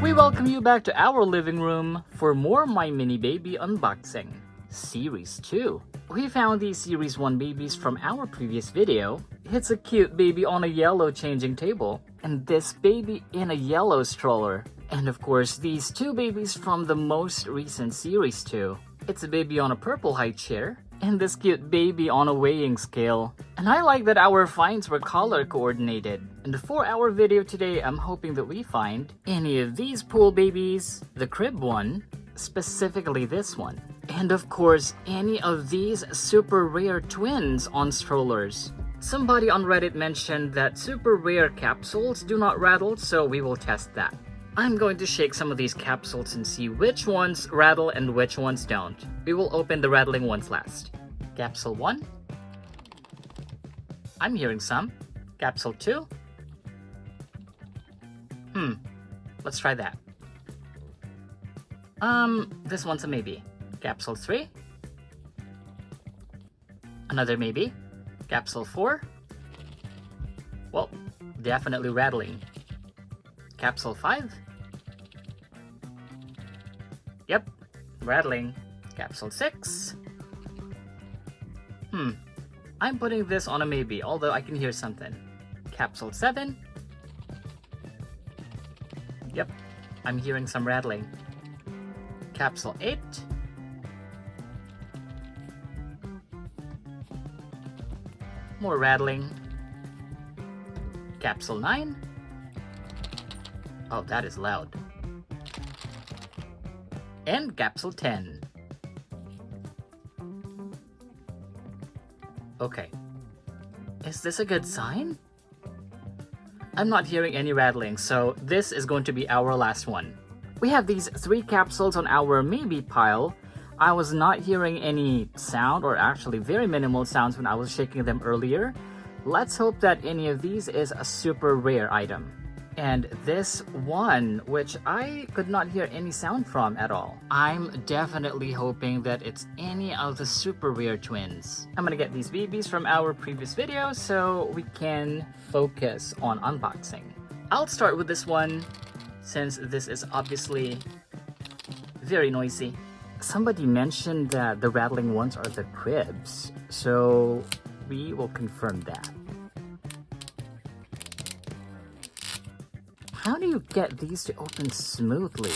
We welcome you back to our living room for more My Mini Baby unboxing, Series 2. We found these Series 1 babies from our previous video. It's a cute baby on a yellow changing table, and this baby in a yellow stroller. And of course, these two babies from the most recent Series 2. It's a baby on a purple high chair, and this cute baby on a weighing scale. And I like that our finds were color coordinated. And for our video today, I'm hoping that we find any of these pool babies, the crib one, specifically this one, and of course, any of these super rare twins on strollers. Somebody on Reddit mentioned that super rare capsules do not rattle, so we will test that. I'm going to shake some of these capsules and see which ones rattle and which ones don't. We will open the rattling ones last. Capsule 1. I'm hearing some. Capsule 2. Let's try that. This one's a maybe. Capsule 3. Another maybe. Capsule 4. Well, definitely rattling. Capsule 5. Yep, rattling. Capsule 6. I'm putting this on a maybe, although I can hear something. Capsule 7. Yep, I'm hearing some rattling. Capsule 8. More rattling. Capsule 9. Oh, that is loud. And Capsule 10. Okay. Is this a good sign? I'm not hearing any rattling, so this is going to be our last one. We have these 3 capsules on our maybe pile. I was not hearing any sound, or actually very minimal sounds when I was shaking them earlier. Let's hope that any of these is a super rare item. And this one, which I could not hear any sound from at all. I'm definitely hoping that it's any of the super rare twins. I'm gonna get these babies from our previous video so we can focus on unboxing. I'll start with this one since this is obviously very noisy. Somebody mentioned that the rattling ones are the cribs, so we will confirm that. How do you get these to open smoothly?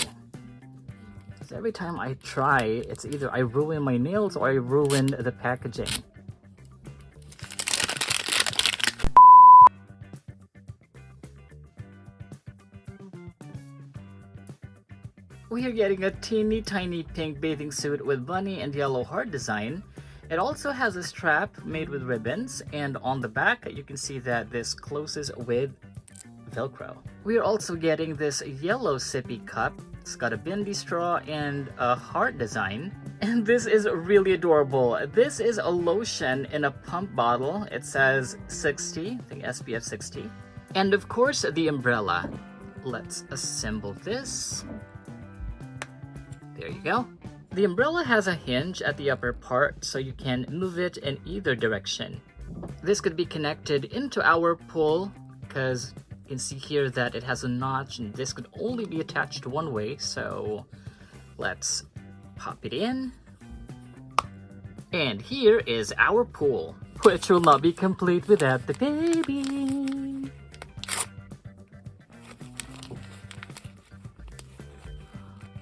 Because every time I try, it's either I ruin my nails or I ruin the packaging. We are getting a teeny tiny pink bathing suit with bunny and yellow heart design. It also has a strap made with ribbons, and on the back you can see that this closes with Velcro. We are also getting this yellow sippy cup. It's got a bendy straw and a heart design. And this is really adorable. This is a lotion in a pump bottle. It says 60, I think SPF 60. And of course, the umbrella. Let's assemble this. There you go. The umbrella has a hinge at the upper part, so you can move it in either direction. This could be connected into our pool, because you can see here that it has a notch, and this could only be attached one way, so let's pop it in. And here is our pool, which will not be complete without the baby.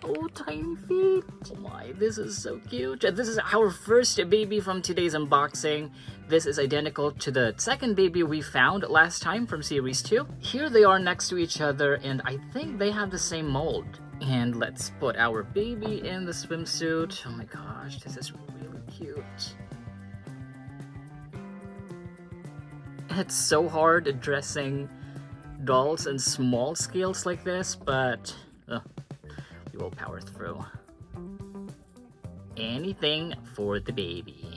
Oh, tiny feet. Oh my, this is so cute. This is our first baby from today's unboxing. This is identical to the second baby we found last time from Series 2. Here they are next to each other, and I think they have the same mold. And let's put our baby in the swimsuit. Oh my gosh, this is really cute. It's so hard dressing dolls in small scales like this, but we will power through. Anything for the baby.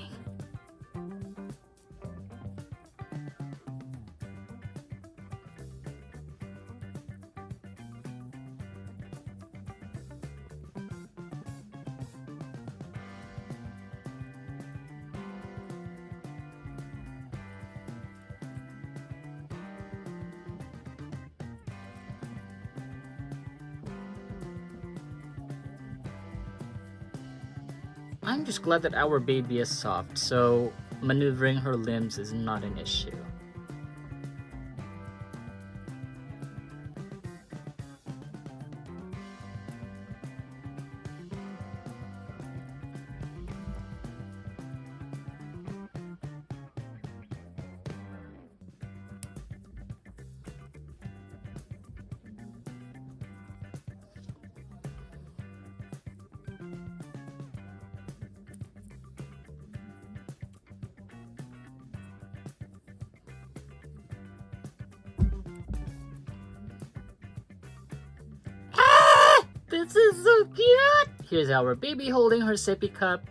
I'm just glad that our baby is soft, so maneuvering her limbs is not an issue. This is so cute! Here's our baby holding her sippy cup.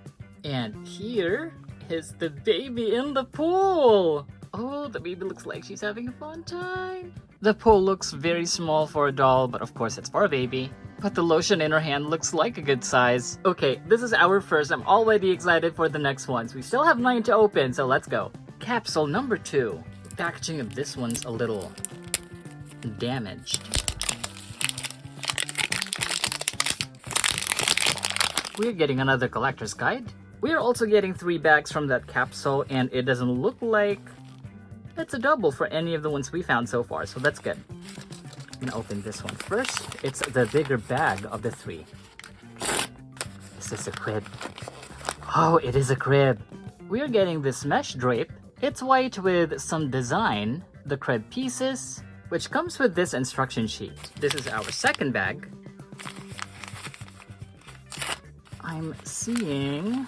And here is the baby in the pool! Oh, the baby looks like she's having a fun time. The pool looks very small for a doll, but of course it's for a baby. But the lotion in her hand looks like a good size. Okay, this is our first. I'm already excited for the next ones. We still have 9 to open, so let's go. Capsule number 2. The packaging of this one's a little damaged. We're getting another collector's guide. We're also getting 3 bags from that capsule, and it doesn't look like it's a double for any of the ones we found so far, so that's good. I'm gonna open this one first. It's the bigger bag of the 3. Is this a crib? Oh, it is a crib. We're getting this mesh drape. It's white with some design, the crib pieces, which comes with this instruction sheet. This is our second bag. I'm seeing...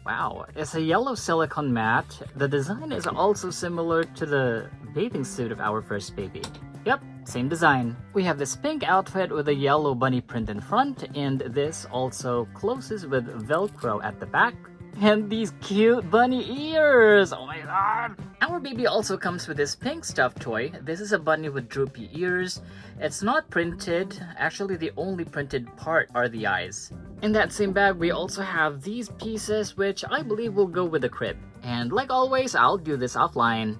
Wow, it's a yellow silicone mat. The design is also similar to the bathing suit of our first baby. Yep, same design. We have this pink outfit with a yellow bunny print in front, and this also closes with Velcro at the back. And these cute bunny ears! Oh my god! Our baby also comes with this pink stuffed toy. This is a bunny with droopy ears. It's not printed. Actually, the only printed part are the eyes. In that same bag, we also have these pieces, which I believe will go with the crib. And like always, I'll do this offline.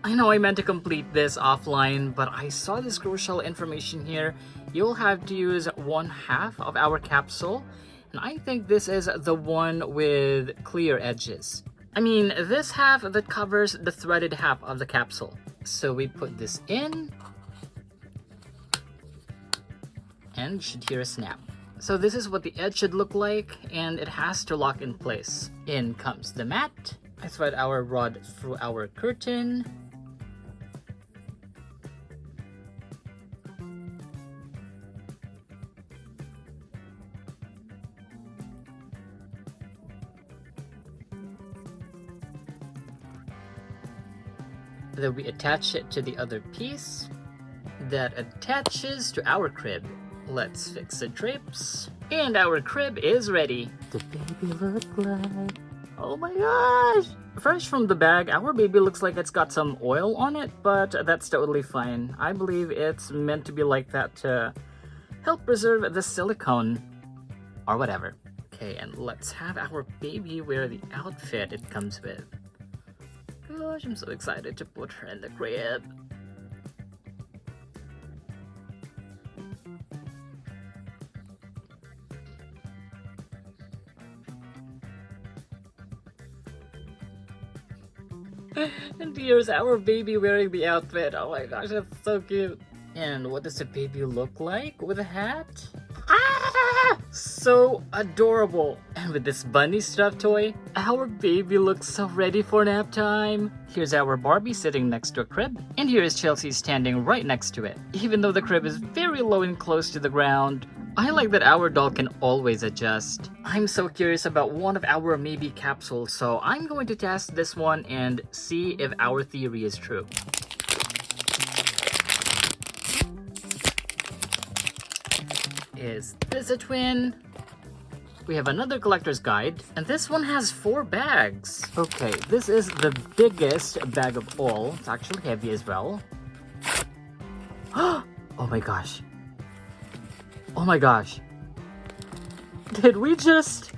I know I meant to complete this offline, but I saw this crucial information here. You'll have to use 1/2 of our capsule, and I think this is the one with clear edges. I mean, this half that covers the threaded half of the capsule. So we put this in, and you should hear a snap. So this is what the edge should look like, and it has to lock in place. In comes the mat. I thread our rod through our curtain. Then we attach it to the other piece that attaches to our crib. Let's fix the drapes. And our crib is ready. The baby look like... Oh my gosh! Fresh from the bag, our baby looks like it's got some oil on it, but that's totally fine. I believe it's meant to be like that to help preserve the silicone or whatever. Okay, and let's have our baby wear the outfit it comes with. Gosh, I'm so excited to put her in the crib. And here's our baby wearing the outfit. Oh my gosh, that's so cute. And what does the baby look like with a hat? Ah! So adorable. And with this bunny stuffed toy, our baby looks so ready for nap time. Here's our Barbie sitting next to a crib. And here is Chelsea standing right next to it. Even though the crib is very low and close to the ground, I like that our doll can always adjust. I'm so curious about one of our maybe capsules, so I'm going to test this one and see if our theory is true. Is this a twin? We have another collector's guide, and this one has 4 bags. Okay, this is the biggest bag of all. It's actually heavy as well. Oh my gosh. Oh my gosh. Did we just...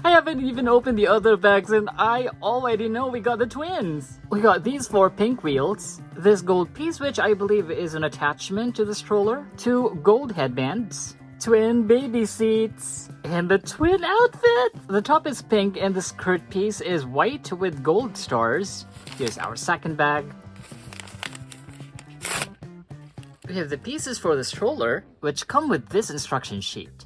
I haven't even opened the other bags and I already know we got the twins. We got these 4 pink wheels, this gold piece which I believe is an attachment to the stroller, 2 gold headbands, twin baby seats, and the twin outfit. The top is pink and the skirt piece is white with gold stars. Here's our second bag. We have the pieces for the stroller which come with this instruction sheet.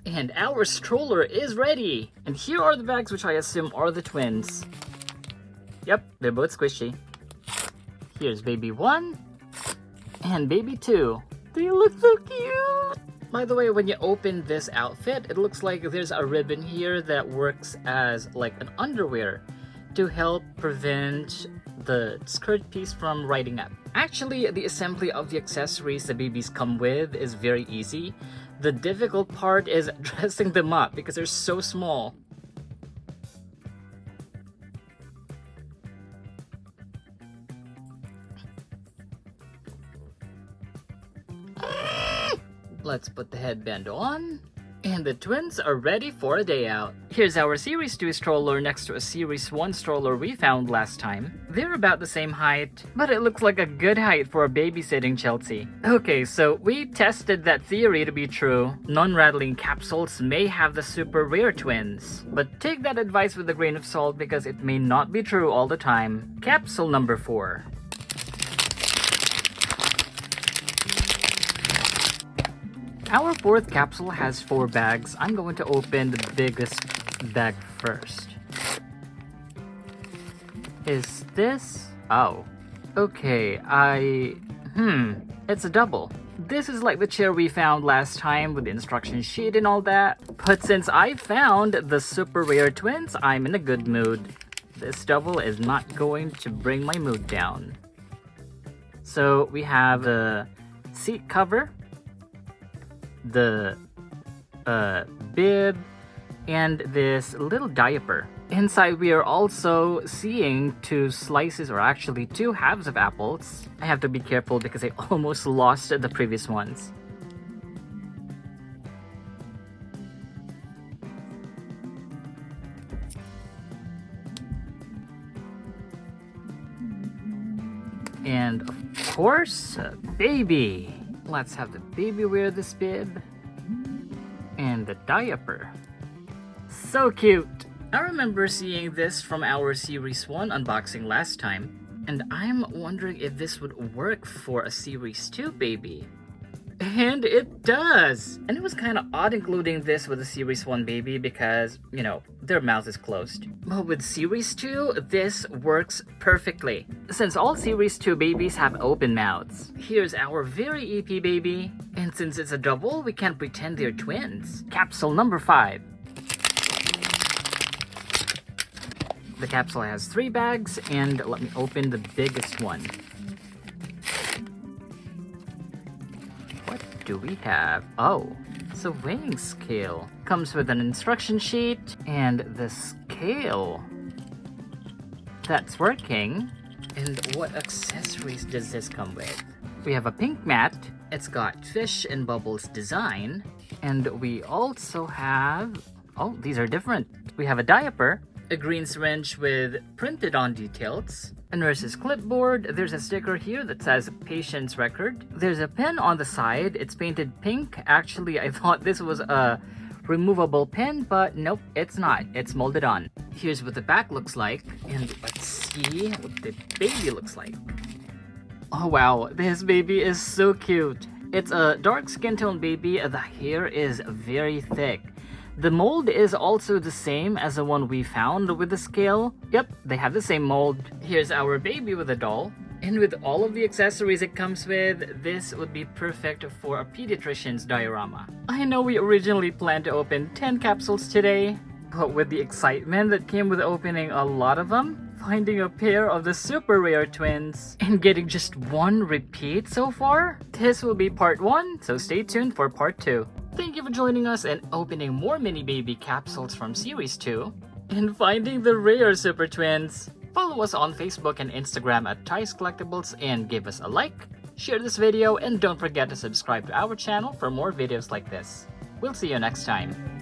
And our stroller is ready! And here are the bags which I assume are the twins. Yep, they're both squishy. Here's baby 1 and baby 2. They look so cute! By the way, when you open this outfit, it looks like there's a ribbon here that works as like an underwear to help prevent the skirt piece from riding up. Actually, the assembly of the accessories the babies come with is very easy. The difficult part is dressing them up because they're so small. Let's put the headband on. And the twins are ready for a day out. Here's our Series 2 stroller next to a Series 1 stroller we found last time. They're about the same height, but it looks like a good height for babysitting Chelsea. Okay, so we tested that theory to be true. Non-rattling capsules may have the super rare twins. But take that advice with a grain of salt because it may not be true all the time. Capsule number 4. Our 4th capsule has 4 bags. I'm going to open the biggest bag first. Is this... Oh. Okay, it's a double. This is like the chair we found last time with the instruction sheet and all that. But since I found the super rare twins, I'm in a good mood. This double is not going to bring my mood down. So we have the seat cover, the bib, and this little diaper. Inside we are also seeing 2 slices, or actually 2 halves of apples. I have to be careful because I almost lost the previous ones. And of course, a baby. Let's have the baby wear this bib and the diaper. So cute! I remember seeing this from our Series 1 unboxing last time, and I'm wondering if this would work for a Series 2 baby. And it does! And it was kind of odd including this with a Series 1 baby because, you know, their mouth is closed. But with Series 2, this works perfectly, since all Series 2 babies have open mouths. Here's our very EP baby, and since it's a double, we can't pretend they're twins. Capsule number 5. The capsule has 3 bags, and let me open the biggest one. What do we have? Oh, it's a weighing scale. Comes with an instruction sheet, and the scale that's working. And what accessories does this come with? We have a pink mat. It's got fish and bubbles design. And we also have... Oh, these are different. We have a diaper, a green syringe with printed on details, a nurse's clipboard. There's a sticker here that says patient's record. There's a pen on the side. It's painted pink. Actually, I thought this was a removable pen, but nope, it's not. It's molded on. Here's what the back looks like, and let's see what the baby looks like. Oh wow, this baby is so cute. It's a dark skin tone baby. The hair is very thick. The mold is also the same as the one we found with the scale. Yep, they have the same mold. Here's our baby with a doll. And with all of the accessories it comes with, this would be perfect for a pediatrician's diorama. I know we originally planned to open 10 capsules today, but with the excitement that came with opening a lot of them, finding a pair of the super rare twins, and getting just one repeat so far, this will be part 1, so stay tuned for part 2. Thank you for joining us and opening more mini baby capsules from series 2, and finding the rare super twins. Follow us on Facebook and Instagram at Ty's Collectibles and give us a like, share this video, and don't forget to subscribe to our channel for more videos like this. We'll see you next time.